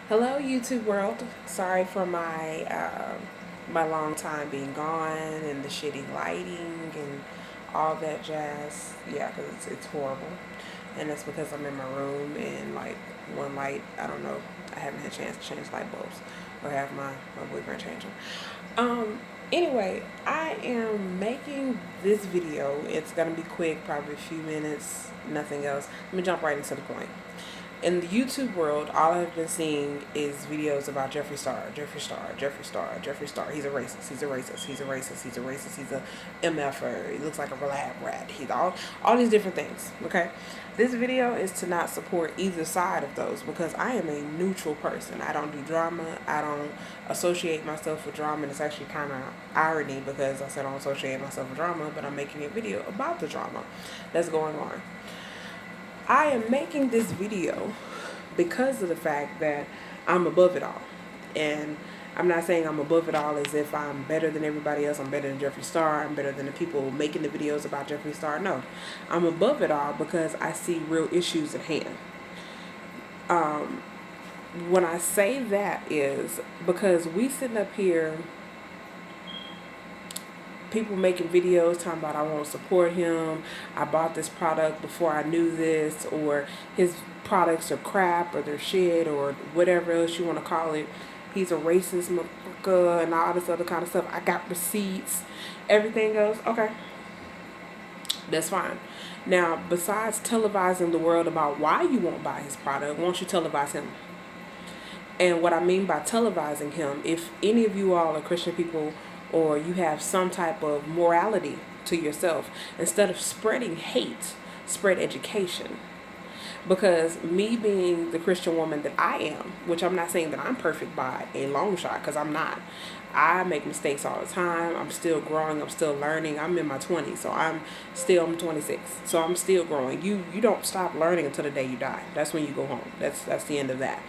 Hello, YouTube world. Sorry for my long time being gone and the shitty lighting and all that jazz. Yeah, because it's horrible, and it's because I'm in my room and like one light. I don't know. I haven't had a chance to change light bulbs or have my boyfriend change them. Anyway, I am making this video. It's gonna be quick, probably a few minutes, nothing else. Let me jump right into the point. In the YouTube world, all I've been seeing is videos about Jeffree Star, Jeffree Star, Jeffree Star, Jeffree Star. He's a racist. He's a racist. He's a racist. He's a racist. He's a MFer. He looks like a lab rat. He's all these different things. Okay, this video is to not support either side of those because I am a neutral person. I don't do drama. I don't associate myself with drama. And it's actually kind of irony because I said I don't associate myself with drama, but I'm making a video about the drama that's going on. I am making this video because of the fact that I'm above it all. And I'm not saying I'm above it all as if I'm better than everybody else. I'm better than Jeffree Star. I'm better than the people making the videos about Jeffree Star. No, I'm above it all because I see real issues at hand. When I say that is because we sitting up here, people making videos talking about I won't support him, I bought this product before I knew this, or his products are crap or they're shit or whatever else you want to call it. He's a racist motherfucker and all this other kind of stuff. I got receipts, everything goes okay. That's fine. Now, besides televising the world about why you won't buy his product, won't you televise him? And what I mean by televising him, if any of you all are Christian people or you have some type of morality to yourself, instead of spreading hate, spread education. Because me being the Christian woman that I am, which I'm not saying that I'm perfect by a long shot, because I'm not. I make mistakes all the time. I'm still growing. I'm still learning. I'm in my 20s, so I'm 26. So I'm still growing. You don't stop learning until the day you die. That's when you go home. That's the end of that.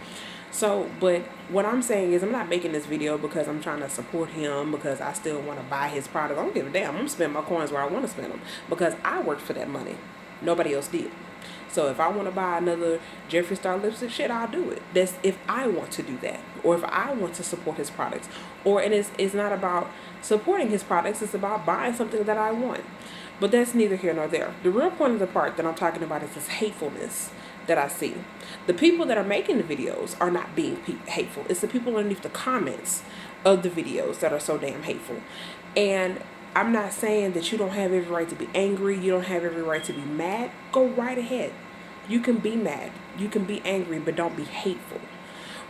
So, but what I'm saying is I'm not making this video because I'm trying to support him because I still want to buy his product. I don't give a damn. I'm going to spend my coins where I want to spend them because I worked for that money. Nobody else did. So if I want to buy another Jeffree Star lipstick, shit, I'll do it. That's if I want to do that, or if I want to support his products, or it's not about supporting his products. It's about buying something that I want. But that's neither here nor there. The real point of the part that I'm talking about is this hatefulness that I see. The people that are making the videos are not being hateful. It's the people underneath the comments of the videos that are so damn hateful. And I'm not saying that you don't have every right to be angry. You don't have every right to be mad. Go right ahead. You can be mad. You can be angry, but don't be hateful.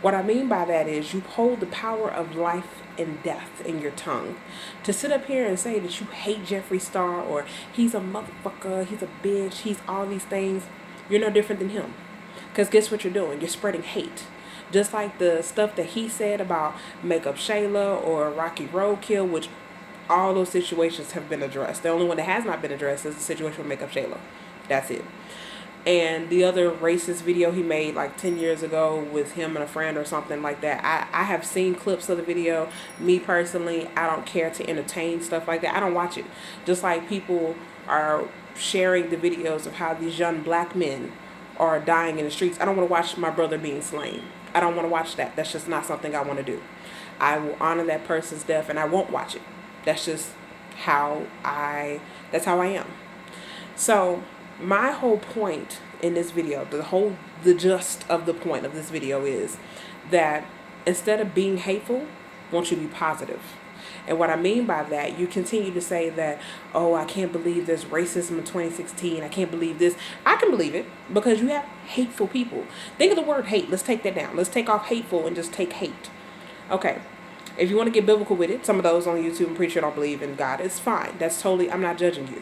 What I mean by that is you hold the power of life and death in your tongue. To sit up here and say that you hate Jeffree Star or he's a motherfucker, he's a bitch, he's all these things, you're no different than him. Because guess what you're doing? You're spreading hate. Just like the stuff that he said about Makeup Shayla or Rocky Roadkill, which all those situations have been addressed. The only one that has not been addressed is the situation with Makeup Shayla. That's it. And the other racist video he made like 10 years ago with him and a friend or something like that. I have seen clips of the video. Me personally, I don't care to entertain stuff like that. I don't watch it. Just like people are sharing the videos of how these young black men are dying in the streets. I don't want to watch my brother being slain. I don't want to watch that. That's just not something I want to do. I will honor that person's death and I won't watch it. That's just that's how I am. So my whole point in this video, the gist of the point of this video is that instead of being hateful, won't you be positive? And what I mean by that, you continue to say that, oh, I can't believe there's racism in 2016. I can't believe this. I can believe it because you have hateful people. Think of the word hate. Let's take that down. Let's take off hateful and just take hate. Okay. If you want to get biblical with it, some of those on YouTube, I'm pretty sure don't believe in God. It's fine. That's totally, I'm not judging you.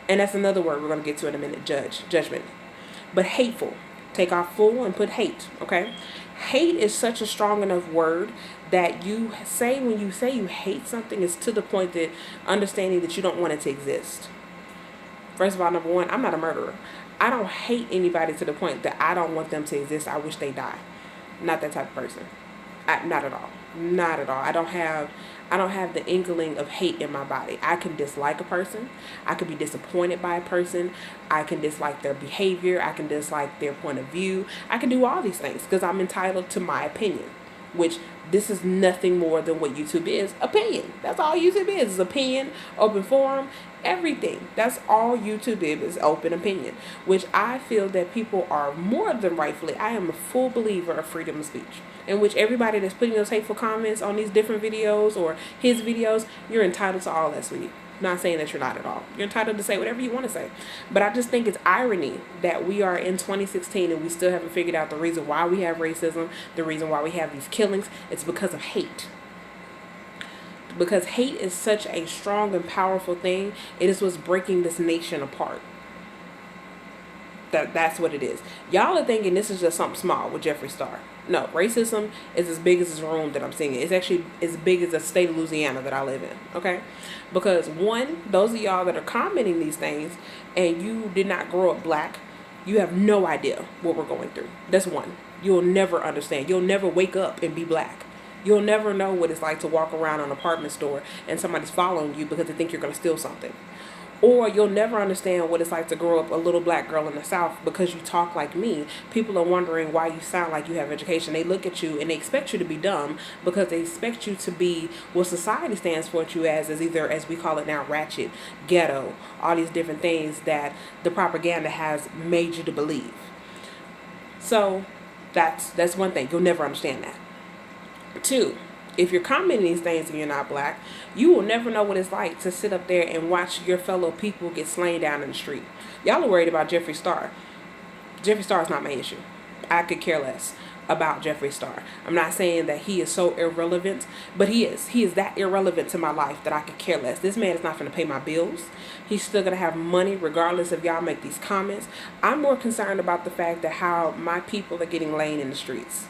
And that's another word we're going to get to in a minute, judgment. But hateful. Take off full and put hate, okay? Hate is such a strong enough word that you say when you say you hate something, it's to the point that understanding that you don't want it to exist. First of all, number one, I'm not a murderer. I don't hate anybody to the point that I don't want them to exist. I wish they die. Not that type of person. Not at all. Not at all. I don't have the inkling of hate in my body. I can dislike a person. I can be disappointed by a person. I can dislike their behavior. I can dislike their point of view. I can do all these things because I'm entitled to my opinion, which this is nothing more than what YouTube is, opinion. That's all YouTube is opinion, open forum, everything. That's all YouTube is open opinion, which I feel that people are more than rightfully. I am a full believer of freedom of speech, in which everybody that's putting those hateful comments on these different videos or his videos, you're entitled to all that, sweetie. Not saying that you're not at all. You're entitled to say whatever you want to say. But I just think it's irony that we are in 2016 and we still haven't figured out the reason why we have racism, the reason why we have these killings. It's because of hate. Because hate is such a strong and powerful thing. It is what's breaking this nation apart. That's what it is. Y'all are thinking this is just something small with Jeffree Star. No, racism is as big as this room that I'm seeing. It's actually as big as the state of Louisiana that I live in. Okay? Because one, those of y'all that are commenting these things and you did not grow up black, you have no idea what we're going through. That's one. You'll never understand. You'll never wake up and be black. You'll never know what it's like to walk around an apartment store and somebody's following you because they think you're going to steal something. Or you'll never understand what it's like to grow up a little black girl in the South because you talk like me. People are wondering why you sound like you have education. They look at you and they expect you to be dumb because they expect you to be what society stands for you as either, as we call it now, ratchet, ghetto, all these different things that the propaganda has made you to believe. So that's one thing. You'll never understand that. Two, if you're commenting these things and you're not black, you will never know what it's like to sit up there and watch your fellow people get slain down in the street. Y'all are worried about Jeffree Star. Jeffree Star is not my issue. I could care less about Jeffree Star. I'm not saying that he is so irrelevant, but he is. He is that irrelevant to my life that I could care less. This man is not going to pay my bills. He's still going to have money regardless if y'all make these comments. I'm more concerned about the fact that how my people are getting laid in the streets.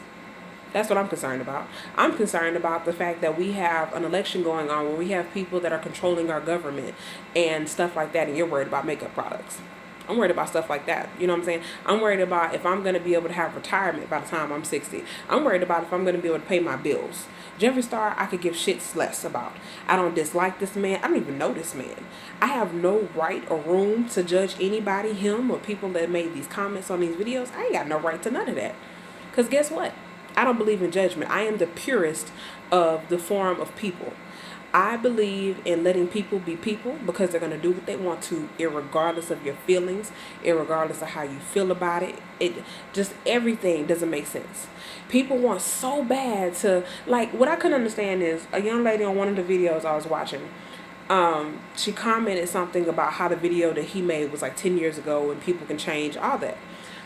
That's what I'm concerned about. I'm concerned about the fact that we have an election going on where we have people that are controlling our government and stuff like that, and you're worried about makeup products. I'm worried about stuff like that. You know what I'm saying? I'm worried about if I'm going to be able to have retirement by the time I'm 60. I'm worried about if I'm going to be able to pay my bills. Jeffree Star, I could give shits less about. I don't dislike this man. I don't even know this man. I have no right or room to judge anybody, him or people that made these comments on these videos. I ain't got no right to none of that. Because guess what? I don't believe in judgment. I am the purest of the form of people. I believe in letting people be people because they're going to do what they want to, irregardless of your feelings, irregardless of how you feel about it. It just, everything doesn't make sense. People want so bad to, like, what I couldn't understand is a young lady on one of the videos I was watching, she commented something about how the video that he made was like 10 years ago and people can change, all that.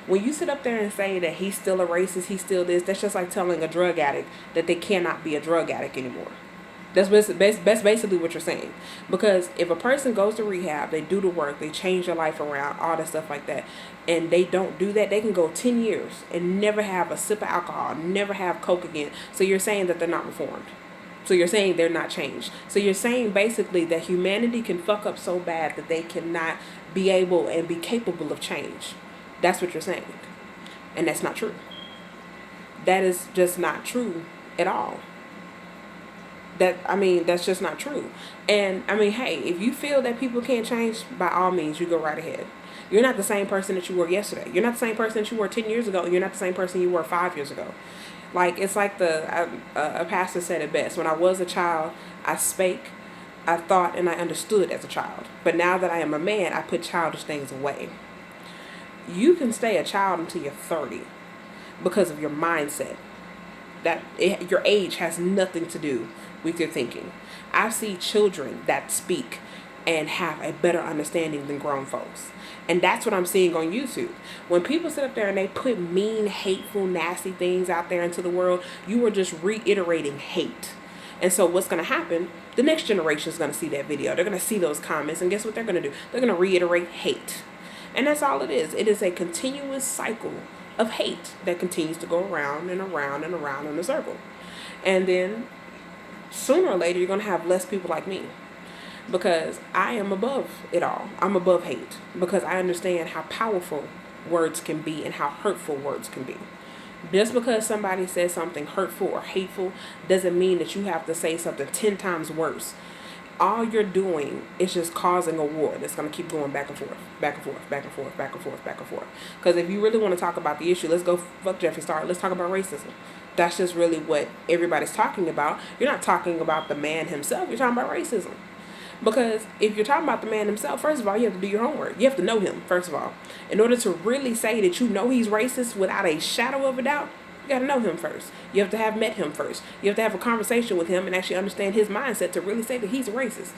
When you sit up there and say that he's still a racist, he's still this, that's just like telling a drug addict that they cannot be a drug addict anymore. That's basically what you're saying. Because if a person goes to rehab, they do the work, they change their life around, all that stuff like that, and they don't do that, they can go 10 years and never have a sip of alcohol, never have coke again. So you're saying that they're not reformed. So you're saying they're not changed. So you're saying basically that humanity can fuck up so bad that they cannot be able and be capable of change. That's what you're saying. And that's not true. That is just not true at all. That's just not true. And, hey, if you feel that people can't change, by all means, you go right ahead. You're not the same person that you were yesterday. You're not the same person that you were 10 years ago. And you're not the same person you were 5 years ago. Like, it's like a pastor said it best. When I was a child, I spake, I thought, and I understood as a child. But now that I am a man, I put childish things away. You can stay a child until you're 30 because of your mindset. Your age has nothing to do with your thinking. I see children that speak and have a better understanding than grown folks. And that's what I'm seeing on YouTube. When people sit up there and they put mean, hateful, nasty things out there into the world, you are just reiterating hate. And so what's going to happen, the next generation is going to see that video. They're going to see those comments. And guess what they're going to do? They're going to reiterate hate. And that's all it is. It is a continuous cycle of hate that continues to go around and around and around in a circle. And then sooner or later, you're going to have less people like me. Because I am above it all. I'm above hate. Because I understand how powerful words can be and how hurtful words can be. Just because somebody says something hurtful or hateful doesn't mean that you have to say something 10 times worse. All you're doing is just causing a war that's going to keep going back and forth, back and forth, back and forth, back and forth, back and forth. Because if you really want to talk about the issue, let's go fuck Jeffree Star. Let's talk about racism. That's just really what everybody's talking about. You're not talking about the man himself. You're talking about racism. Because if you're talking about the man himself, first of all, you have to do your homework. You have to know him, first of all. In order to really say that you know he's racist without a shadow of a doubt, you got to know him first. You have to have met him first. You have to have a conversation with him and actually understand his mindset to really say that he's a racist.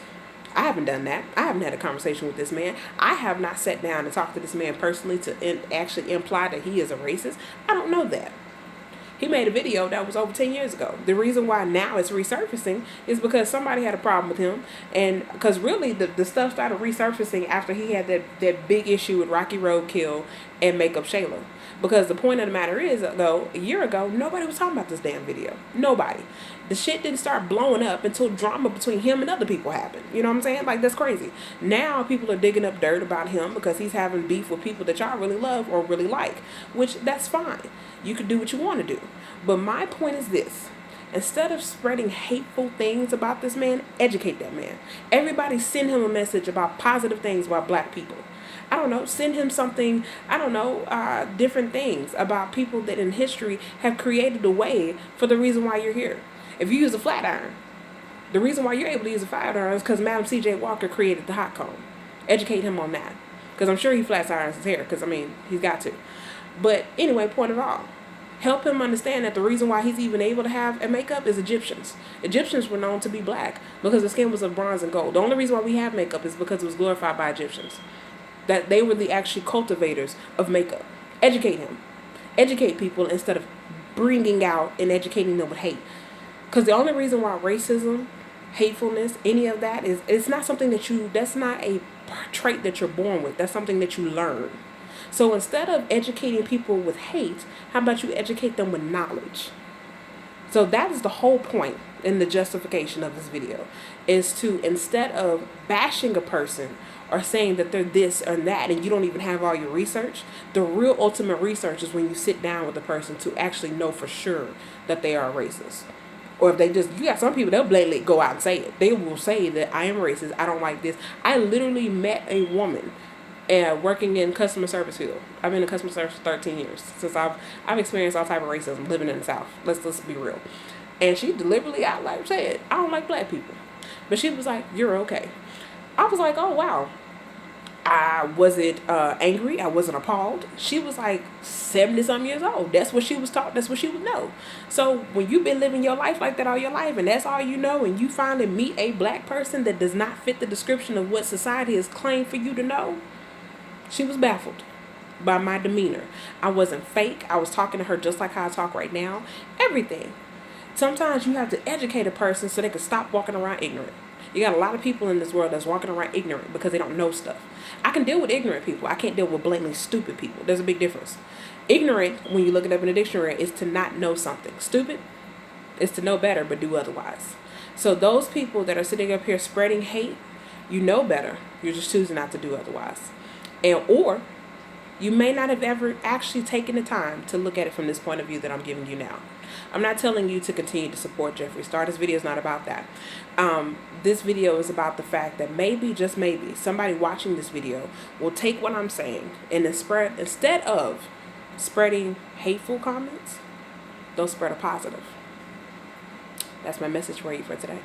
I haven't done that. I haven't had a conversation with this man. I have not sat down and talked to this man personally to actually imply that he is a racist. I don't know that. He made a video that was over 10 years ago. The reason why now it's resurfacing is because somebody had a problem with him. And because really the stuff started resurfacing after he had that big issue with Rocky Roadkill and Makeup Shayla. Because the point of the matter is, though, a year ago, nobody was talking about this damn video. Nobody. The shit didn't start blowing up until drama between him and other people happened. You know what I'm saying? Like, that's crazy. Now people are digging up dirt about him because he's having beef with people that y'all really love or really like. Which, that's fine. You can do what you want to do. But my point is this. Instead of spreading hateful things about this man, educate that man. Everybody send him a message about positive things about black people. I don't know, send him something, I don't know, different things about people that in history have created a way for the reason why you're here. If you use a flat iron, the reason why you're able to use a flat iron is because Madam C.J. Walker created the hot comb. Educate him on that. Because I'm sure he flat irons his hair, because, I mean, he's got to. But anyway, point of all. Help him understand that the reason why he's even able to have a makeup is Egyptians. Egyptians were known to be black because the skin was of bronze and gold. The only reason why we have makeup is because it was glorified by Egyptians. That they were the actually cultivators of makeup. Educate him. Educate people instead of bringing out and educating them with hate. Because the only reason why racism, hatefulness, any of that is, it's not something that's not a trait that you're born with. That's something that you learn. So instead of educating people with hate, how about you educate them with knowledge? So that is the whole point in the justification of this video, is to, instead of bashing a person or saying that they're this or that and you don't even have all your research, the real ultimate research is when you sit down with the person to actually know for sure that they are racist. Or if they just, you got some people, they'll blatantly go out and say it. They will say that I am racist, I don't like this. I literally met a woman working in customer service field. I've been in customer service for 13 years. Since I've experienced all type of racism living in the South. Let's be real. And she deliberately out like said, I don't like black people. But she was like, you're okay. I was like, oh wow. I wasn't angry. I wasn't appalled. She was like 70-some years old. That's what she was taught. That's what she would know. So when you've been living your life like that all your life and that's all you know, and you finally meet a black person that does not fit the description of what society has claimed for you to know, she was baffled by my demeanor. I wasn't fake. I was talking to her just like how I talk right now. Everything. Sometimes you have to educate a person so they can stop walking around ignorant. You got a lot of people in this world that's walking around ignorant because they don't know stuff. I can deal with ignorant people. I can't deal with blatantly stupid people. There's a big difference. Ignorant, when you look it up in the dictionary, is to not know something. Stupid is to know better but do otherwise. So those people that are sitting up here spreading hate, you know better. You're just choosing not to do otherwise. Or you may not have ever actually taken the time to look at it from this point of view that I'm giving you now. I'm not telling you to continue to support Jeffree Star. This video is not about that. This video is about the fact that maybe, just maybe, somebody watching this video will take what I'm saying and then instead of spreading hateful comments, they'll spread a positive. That's my message for you for today.